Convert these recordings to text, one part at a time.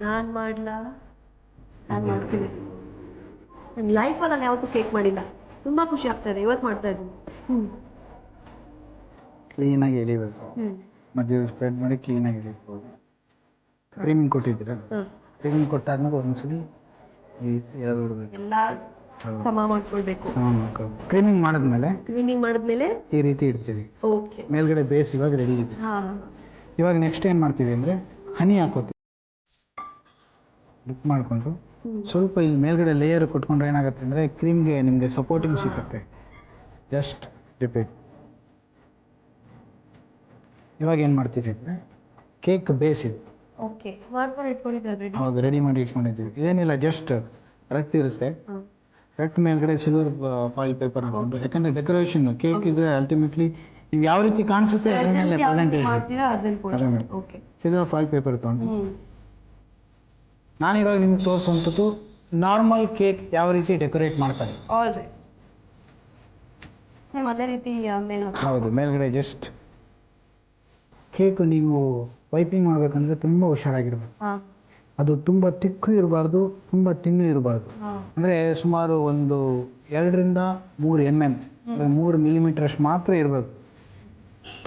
ನಾನು ಮಾಡ್ಲಾ? ನಾನು ಮಾಡ್ತೀನಿ. ನನ್ನ ಲೈಫಲ್ಲಿ ನಾನು ಯಾವತ್ತೂ ಕೇಕ್ ಮಾಡಿಲ್ಲ. ತುಂಬ ಖುಷಿ ಆಗ್ತಾ ಇದೆ, ಇವತ್ತು ಮಾಡ್ತಾ ಇದ್ದೀನಿ. ಕ್ಲೀನಾಗಿ ಎಳಿಬೇಕು. ಮಧ್ಯೆ ಸ್ಪ್ರೆಡ್ ಮಾಡಿ ಕ್ಲೀನಾಗಿ ಎಳಿಬೋದು. ಕ್ರೀಮಿಂಗ್ ಕೊಟ್ಟಿದ್ದೀರಾ? ಕ್ರೀಮಿಂಗ್ ಕೊಟ್ಟಾದ್ಮೇಲೆ ಒಂದ್ಸಲಿ ಈ ರೀತಿ ಎಳ್ಬಿಡ್ಬೇಕು. ಎಲ್ಲ ಸಮ ಮಾಡ್ಕೊಳ್ಬೇಕು. ಕ್ರೀಮಿಂಗ್ ಮಾಡಿದ್ಮೇಲೆ ಈ ರೀತಿ ಇಡ್ತೀವಿ. ಓಕೆ. ಮೇಲ್ಗಡೆ ಬೇಸ್ ಇವಾಗ ರೆಡಿ ಇದೆ. ಇವಾಗ ನೆಕ್ಸ್ಟ್ ಏನು ಮಾಡ್ತೀವಿ ಅಂದರೆ ಹನಿ ಹಾಕೋತೀವಿ. ಡಿಪ್ ಮಾಡಿಕೊಂಡು ಸ್ವಲ್ಪ ಇಲ್ಲಿ ಮೇಲ್ಗಡೆ ಲೇಯರ್ ಕೊಟ್ಕೊಂಡ್ರೆ ಏನಾಗುತ್ತೆ ಅಂದರೆ ಕ್ರೀಮ್ಗೆ ನಿಮಗೆ ಸಪೋರ್ಟಿಂಗ್ ಸಿಗುತ್ತೆ. Just repeat. ಇವಾಗ ಏನು ಮಾಡ್ತೀವಿ ಅಂದರೆ ಕೇಕ್ ಬೇಸ್ ಇದೆ. ಓಕೆ, ಮಾಡ್ಕೊಂಡು ಇಟ್ಕೊಂಡಿದ್ದಾರೆ. ಹೌದು, ರೆಡಿ ಮಾಡಿ ಇಟ್ಕೊಂಡಿದ್ದೀವಿ. ಇದೇನಿಲ್ಲ, ಜಸ್ಟ್ ರಟ್ ಇರುತ್ತೆ. ರಟ್ ಮೇಲ್ಗಡೆ ಸಿಲ್ವರ್ ಫಾಯಿಲ್ ಪೇಪರ್ ಹಾಕೊಂಡು, ಯಾಕಂದರೆ ಡೆಕೋರೇಷನ್ ಕೇಕ್ ಇದ್ರೆ ಅಲ್ಟಿಮೇಟ್ಲಿ ನೀವು ಯಾವ ರೀತಿ ಕಾಣಿಸುತ್ತೆ ಅದ್ರ ಮೇಲೆ ಪ್ರೆಸೆಂಟೇಷನ್. ಸಿಲ್ವರ್ ಫಾಯಿಲ್ ಪೇಪರ್ ತೊಗೊಂಡು ನಾನಿವಾಗ ನಿಮ್ಗೆ ತೋರಿಸುವಂಥದ್ದು ನಾರ್ಮಲ್ ಕೇಕ್ ಯಾವ ರೀತಿ ಡೆಕೋರೇಟ್ ಮಾಡ್ತಾರೆ. ಅದೇ ರೀತಿ ಹೌದು, ಮೇಲ್ಗಡೆ ಜಸ್ಟ್ ಕೇಕ್ ನೀವು ವೈಪಿಂಗ್ ಮಾಡ್ಬೇಕಂದ್ರೆ ತುಂಬ ಹುಷಾರಾಗಿರ್ಬೇಕು. ಅದು ತುಂಬ ತಿಕ್ಕು ಇರಬಾರ್ದು, ತುಂಬ ತಿನ್ನು ಇರಬಾರ್ದು. ಅಂದರೆ ಸುಮಾರು ಒಂದು 2-3 mm 3 ಮಿಲಿಮೀಟರ್ ಅಷ್ಟು ಮಾತ್ರ ಇರಬೇಕು.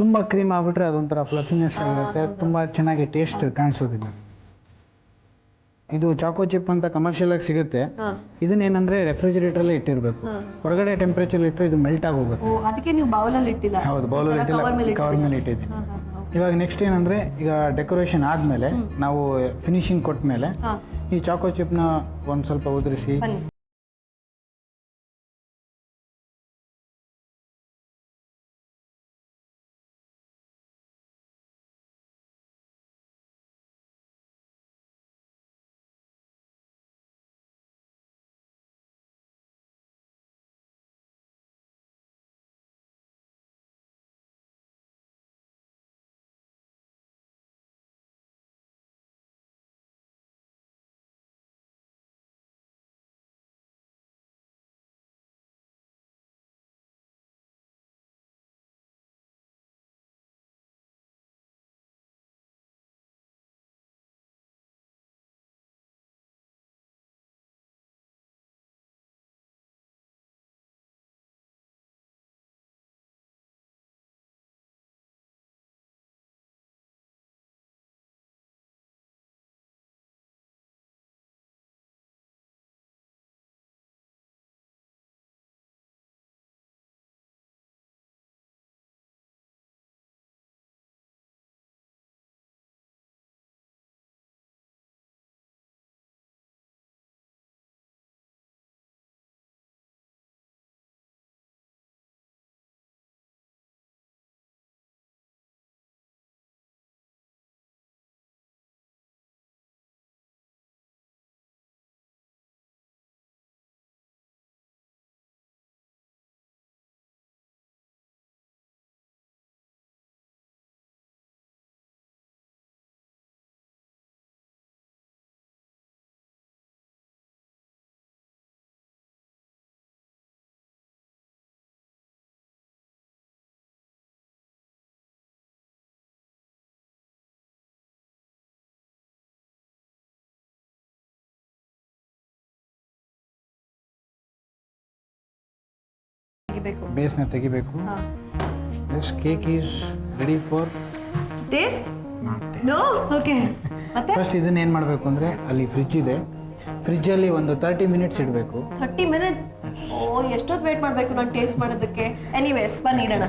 ತುಂಬ ಕ್ರೀಮ್ ಆಗಿಬಿಟ್ರೆ ಅದೊಂಥರ ಫ್ಲಫಿನೆಸ್ ಆಗಿರುತ್ತೆ, ತುಂಬ ಚೆನ್ನಾಗಿ ಟೇಸ್ಟ್ ಕಾಣಿಸೋದಿಲ್ಲ. ಇದು ಚಾಕೋ ಚಿಪ್ ಅಂತ ಕಮರ್ಷಿಯಲ್ ಆಗಿ ಸಿಗುತ್ತೆ. ಇದನ್ನೇನಂದರೆ ರೆಫ್ರಿಜಿರೇಟರಲ್ಲೇ ಇಟ್ಟಿರಬೇಕು. ಹೊರಗಡೆ ಟೆಂಪ್ರೇಚರ್ ಇಟ್ಟರೆ ಇದು ಮೆಲ್ಟ್ ಆಗೋಗುತ್ತೆ. ಅದಕ್ಕೆ ನೀವು ಬೌಲಲ್ಲಿ ಇಟ್ಟಿಲ್ಲ? ಹೌದು, ಬೌಲಲ್ಲಿ ಇಟ್ಟಿಲ್ಲ, ಕವರ್ ಮೇಲೆ ಇಟ್ಟಿದ್ದೀನಿ. ಇವಾಗ ನೆಕ್ಸ್ಟ್ ಏನಂದರೆ ಈಗ ಡೆಕೋರೇಷನ್ ಆದಮೇಲೆ ನಾವು ಫಿನಿಶಿಂಗ್ ಕೊಟ್ಟ ಮೇಲೆ ಈ ಚಾಕೋ ಚಿಪ್ನ ಒಂದು ಸ್ವಲ್ಪ ಉದುರಿಸಿ ಬೇಸ್ನ ತೆಗಿಬೇಕು. This cake is ready for taste. No, okay. ಮತ್ತೆ ಫಸ್ಟ್ ಇದನ್ನ ಏನು ಮಾಡಬೇಕು ಅಂದರೆ ಅಲ್ಲಿ ಫ್ರಿಜ್ ಇದೆ, ಫ್ರಿಜ್ಜಲ್ಲಿ ಒಂದು 30 ಮಿನಿಟ್ಸ್ ಇಡಬೇಕು. 30 ಮಿನಿಟ್ಸ್? ಓ, ಎಷ್ಟೊತ್ತು ವೇಟ್ ಮಾಡಬೇಕು ನಾನು ಟೇಸ್ಟ್ ಮಾಡೋದಕ್ಕೆ? ಎನಿವೇಸ್, ಬನ್ನಿ ಇಡೋಣ.